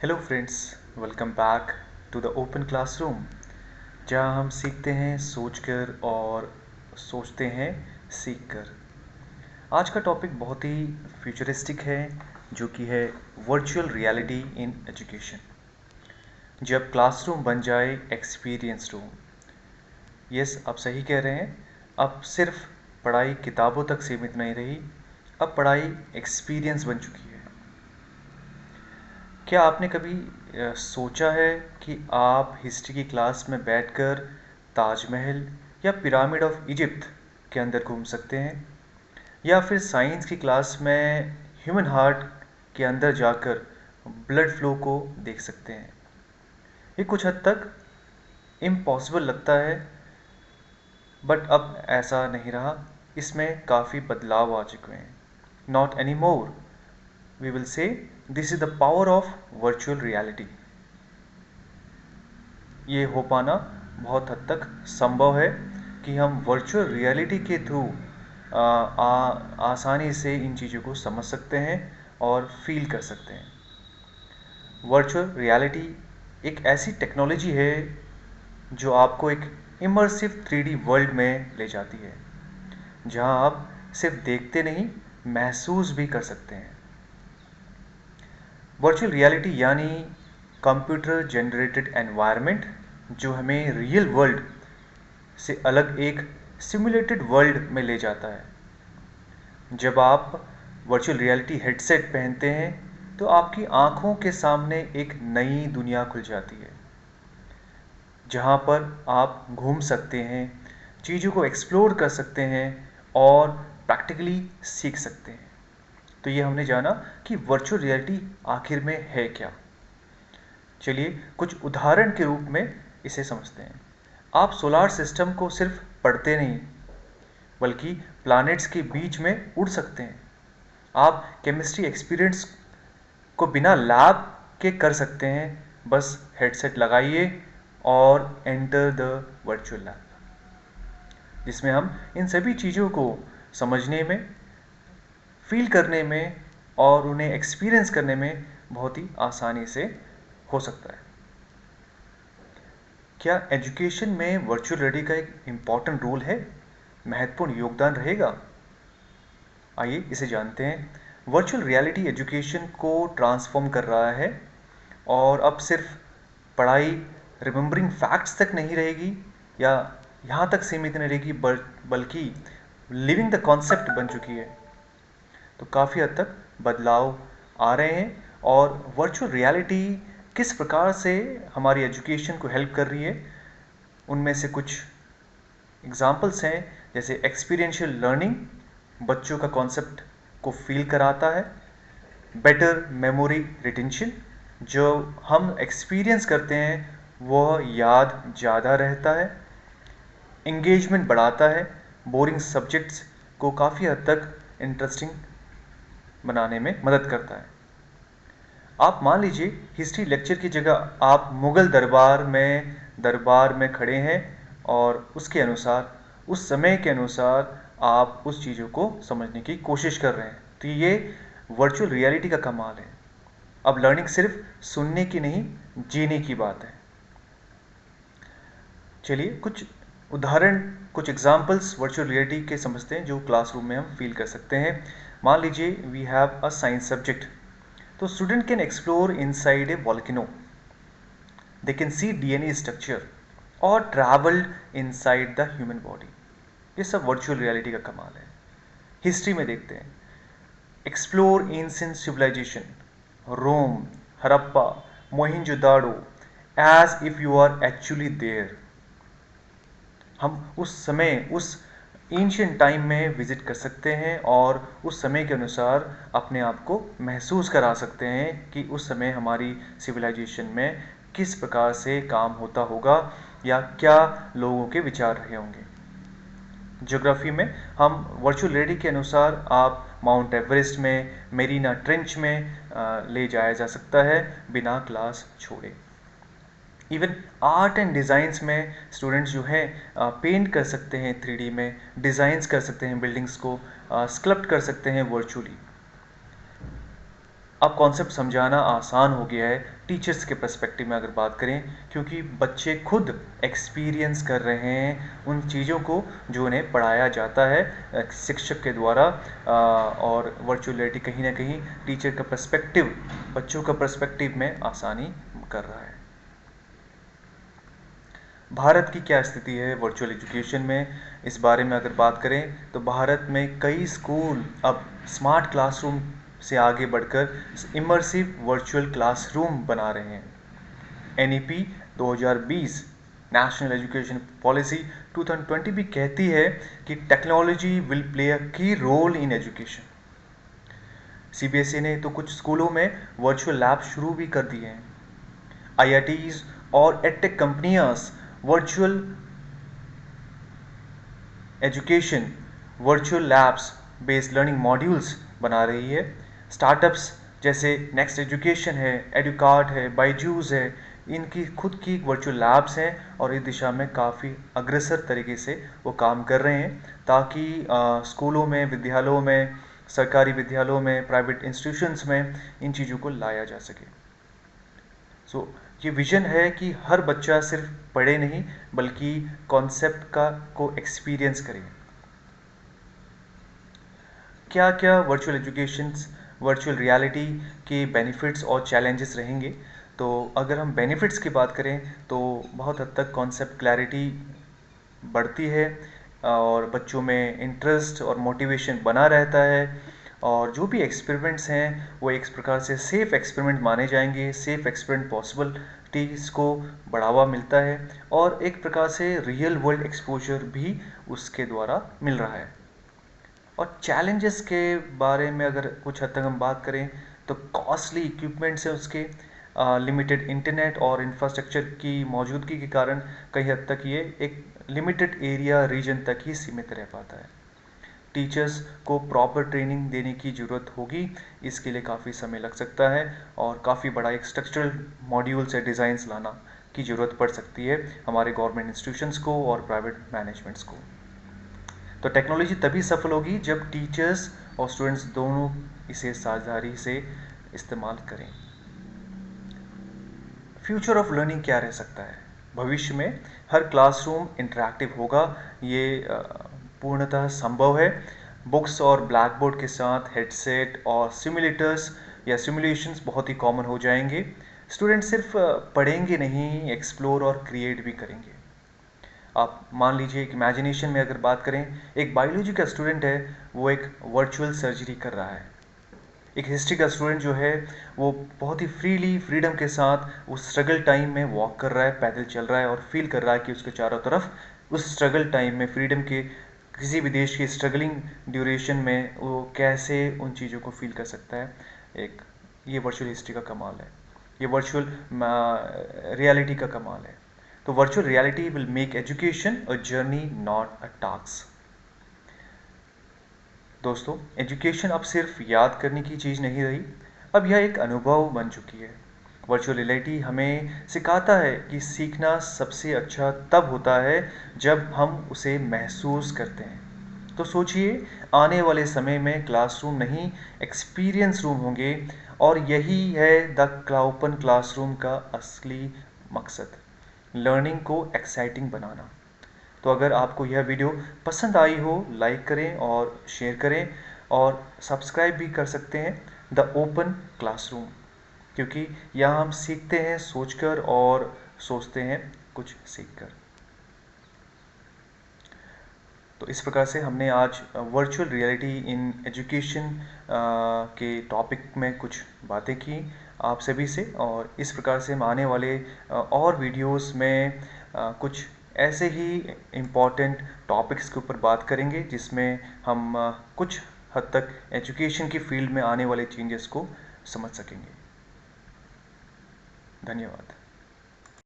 Hello friends, welcome back to the open classroom, जहाँ हम सीखते हैं सोचकर और सोचते हैं सीखकर। आज का टॉपिक बहुत ही फ्यूचरिस्टिक है, जो कि है वर्चुअल रियलिटी इन एजुकेशन। जब क्लासरूम बन जाए एक्सपीरियंस रूम। यस, आप सही कह रहे हैं। अब सिर्फ पढ़ाई किताबों तक सीमित नहीं रही, अब पढ़ाई एक्सपीरियंस बन चुकी है। क्या आपने कभी सोचा है कि आप हिस्ट्री की क्लास में बैठकर ताजमहल या पिरामिड ऑफ इजिप्ट के अंदर घूम सकते हैं, या फिर साइंस की क्लास में ह्यूमन हार्ट के अंदर जाकर ब्लड फ्लो को देख सकते हैं? ये कुछ हद तक इम्पॉसिबल लगता है, बट अब ऐसा नहीं रहा। इसमें काफ़ी बदलाव आ चुके हैं। Not any more, we will say this is the power of virtual reality. ये हो पाना बहुत हद तक संभव है कि हम वर्चुअल रियलिटी के थ्रू आसानी से इन चीज़ों को समझ सकते हैं और फील कर सकते हैं। वर्चुअल रियलिटी एक ऐसी टेक्नोलॉजी है जो आपको एक इमर्सिव 3D वर्ल्ड में ले जाती है, जहां आप सिर्फ देखते नहीं, महसूस भी कर सकते हैं। वर्चुअल रियलिटी यानी कंप्यूटर जनरेटेड एनवायरनमेंट, जो हमें रियल वर्ल्ड से अलग एक सिमुलेटेड वर्ल्ड में ले जाता है। जब आप वर्चुअल रियलिटी हेडसेट पहनते हैं तो आपकी आंखों के सामने एक नई दुनिया खुल जाती है, जहां पर आप घूम सकते हैं, चीज़ों को एक्सप्लोर कर सकते हैं और प्रैक्टिकली सीख सकते हैं। तो ये हमने जाना कि वर्चुअल रियलिटी आखिर में है क्या। चलिए कुछ उदाहरण के रूप में इसे समझते हैं। आप सोलार सिस्टम को सिर्फ पढ़ते नहीं, बल्कि प्लैनेट्स के बीच में उड़ सकते हैं। आप केमिस्ट्री एक्सपीरियंस को बिना लैब के कर सकते हैं। बस हेडसेट लगाइए और एंटर द वर्चुअल लैब, जिसमें हम इन सभी चीज़ों को समझने में, फील करने में और उन्हें एक्सपीरियंस करने में बहुत ही आसानी से हो सकता है। क्या एजुकेशन में वर्चुअल रियलिटी का एक इम्पॉर्टेंट रोल है, महत्वपूर्ण योगदान रहेगा? आइए इसे जानते हैं। वर्चुअल रियलिटी एजुकेशन को ट्रांसफॉर्म कर रहा है, और अब सिर्फ पढ़ाई, रिमेंबरिंग फैक्ट्स तक नहीं रहेगी या यहाँ तक सीमित नहीं रहेगी, बल्कि लिविंग द कॉन्सेप्ट बन चुकी है। तो काफ़ी हद तक बदलाव आ रहे हैं। और वर्चुअल रियलिटी किस प्रकार से हमारी एजुकेशन को हेल्प कर रही है, उनमें से कुछ एग्जाम्पल्स हैं। जैसे एक्सपीरियंशियल लर्निंग, बच्चों का कॉन्सेप्ट को फील कराता है। बेटर मेमोरी रिटेंशन, जो हम एक्सपीरियंस करते हैं वह याद ज़्यादा रहता है। इंगेजमेंट बढ़ाता है, बोरिंग सब्जेक्ट्स को काफ़ी हद तक इंटरेस्टिंग बनाने में मदद करता है। आप मान लीजिए हिस्ट्री लेक्चर की जगह आप मुग़ल दरबार में खड़े हैं, और उसके अनुसार, उस समय के अनुसार आप उस चीज़ों को समझने की कोशिश कर रहे हैं। तो ये वर्चुअल रियलिटी का कमाल है। अब लर्निंग सिर्फ सुनने की नहीं, जीने की बात है। चलिए कुछ उदाहरण, कुछ एग्जाम्पल्स वर्चुअल रियलिटी के समझते हैं, जो क्लासरूम में हम फील कर सकते हैं। मान लीजिए we have a science subject, तो student can explore inside a volcano, they can see DNA structure और travel inside the human body. ये सब वर्चुअल रियलिटी का कमाल है। हिस्ट्री में देखते हैं, explore ancient civilization, Rome, Harappa, Mohenjodaro, as if you are actually there. हम उस समय, उस एंशिएंट टाइम में विजिट कर सकते हैं और उस समय के अनुसार अपने आप को महसूस करा सकते हैं कि उस समय हमारी सिविलाइजेशन में किस प्रकार से काम होता होगा या क्या लोगों के विचार रहे होंगे। ज्योग्राफी में हम वर्चुअल रियलिटी के अनुसार आप माउंट एवरेस्ट में, मेरीना ट्रेंच में ले जाया जा सकता है बिना क्लास छोड़े। इवन आर्ट एंड डिज़ाइंस में स्टूडेंट्स जो हैं पेंट कर सकते हैं, 3D में डिज़ाइंस कर सकते हैं, बिल्डिंग्स को स्कल्प्ट कर सकते हैं वर्चुअली। अब कॉन्सेप्ट समझाना आसान हो गया है टीचर्स के पर्सपेक्टिव में अगर बात करें, क्योंकि बच्चे खुद एक्सपीरियंस कर रहे हैं उन चीज़ों को जो उन्हें पढ़ाया जाता है शिक्षक के द्वारा। और वर्चुअल रियलिटी कहीं ना कहीं टीचर का पर्सपेक्टिव, बच्चों का पर्सपेक्टिव में आसानी कर रहा है। भारत की क्या स्थिति है वर्चुअल एजुकेशन में, इस बारे में अगर बात करें तो भारत में कई स्कूल अब स्मार्ट क्लासरूम से आगे बढ़कर इमर्सिव वर्चुअल क्लासरूम बना रहे हैं। NEP 2020 नेशनल एजुकेशन पॉलिसी 2020 भी कहती है कि टेक्नोलॉजी विल प्ले अ की रोल इन एजुकेशन। CBSE ने तो कुछ स्कूलों में वर्चुअल लैब शुरू भी कर दिए हैं। IITs और एडटेक कंपनियां virtual education, virtual labs based learning modules बना रही है। स्टार्टअप्स जैसे नेक्स्ट एजुकेशन है, एडुकार्ट है, बायजूस है, इनकी खुद की वर्चुअल लैब्स हैं और इस दिशा में काफ़ी अग्रसर तरीके से वो काम कर रहे हैं, ताकि स्कूलों में, विद्यालयों में, सरकारी विद्यालयों में, प्राइवेट इंस्टीट्यूशंस में इन चीज़ों को लाया जा सके। सो ये विजन है कि हर बच्चा सिर्फ पढ़े नहीं बल्कि कॉन्सेप्ट को एक्सपीरियंस करे। क्या क्या वर्चुअल एजुकेशन, वर्चुअल रियलिटी के बेनिफिट्स और चैलेंजेस रहेंगे? तो अगर हम बेनिफिट्स की बात करें तो बहुत हद तक कॉन्सेप्ट क्लैरिटी बढ़ती है और बच्चों में इंटरेस्ट और मोटिवेशन बना रहता है, और जो भी एक्सपेरिमेंट्स हैं वो एक प्रकार से सेफ एक्सपेरिमेंट माने जाएंगे। सेफ एक्सपेरिमेंट पॉसिबिलिटीज़ को बढ़ावा मिलता है और एक प्रकार से रियल वर्ल्ड एक्सपोजर भी उसके द्वारा मिल रहा है। और चैलेंजेस के बारे में अगर कुछ हद तक हम बात करें तो कॉस्टली इक्विपमेंट्स है उसके, लिमिटेड इंटरनेट और इंफ्रास्ट्रक्चर की मौजूदगी के कारण कई हद तक ये एक लिमिटेड एरिया रीजन तक ही सीमित रह पाता है। टीचर्स को प्रॉपर ट्रेनिंग देने की ज़रूरत होगी, इसके लिए काफ़ी समय लग सकता है और काफ़ी बड़ा एक स्ट्रक्चरल मॉड्यूल्स या डिज़ाइंस लाना की ज़रूरत पड़ सकती है हमारे गवर्नमेंट इंस्टीट्यूशंस को और प्राइवेट मैनेजमेंट्स को। तो टेक्नोलॉजी तभी सफल होगी जब टीचर्स और स्टूडेंट्स दोनों इसे साझेदारी से इस्तेमाल करें। फ्यूचर ऑफ लर्निंग क्या रह सकता है? भविष्य में हर क्लासरूम इंटरैक्टिव होगा, ये पूर्णतः संभव है। बुक्स और ब्लैक बोर्ड के साथ हेडसेट और सिमुलेटर्स या सिमुलेशंस बहुत ही कॉमन हो जाएंगे। स्टूडेंट सिर्फ पढ़ेंगे नहीं, एक्सप्लोर और क्रिएट भी करेंगे। आप मान लीजिए एक इमेजिनेशन में अगर बात करें, एक बायोलॉजी का स्टूडेंट है वो एक वर्चुअल सर्जरी कर रहा है। एक हिस्ट्री का स्टूडेंट जो है वो बहुत ही फ्रीडम के साथ उस स्ट्रगल टाइम में वॉक कर रहा है, पैदल चल रहा है और फील कर रहा है कि उसके चारों तरफ उस स्ट्रगल टाइम में, फ्रीडम के किसी भी देश की स्ट्रगलिंग ड्यूरेशन में वो कैसे उन चीज़ों को फील कर सकता है। एक ये वर्चुअल हिस्ट्री का कमाल है, ये वर्चुअल रियलिटी का कमाल है। तो virtual reality will make education a journey not a task. दोस्तों, एजुकेशन अब सिर्फ याद करने की चीज़ नहीं रही, अब यह एक अनुभव बन चुकी है। वर्चुअल रियलिटी हमें सिखाता है कि सीखना सबसे अच्छा तब होता है जब हम उसे महसूस करते हैं। तो सोचिए, आने वाले समय में क्लासरूम नहीं, एक्सपीरियंस रूम होंगे, और यही है द ओपन क्लासरूम का असली मकसद, लर्निंग को एक्साइटिंग बनाना। तो अगर आपको यह वीडियो पसंद आई हो, लाइक करें और शेयर करें, और सब्सक्राइब भी कर सकते हैं द ओपन क्लासरूम, क्योंकि यहाँ हम सीखते हैं सोचकर और सोचते हैं कुछ सीखकर। तो इस प्रकार से हमने आज वर्चुअल रियलिटी इन एजुकेशन के टॉपिक में कुछ बातें की आप सभी से, और इस प्रकार से हम आने वाले और वीडियोस में कुछ ऐसे ही इम्पॉर्टेंट टॉपिक्स के ऊपर बात करेंगे जिसमें हम कुछ हद तक एजुकेशन की फील्ड में आने वाले चेंजेस को समझ सकेंगे। धन्यवाद।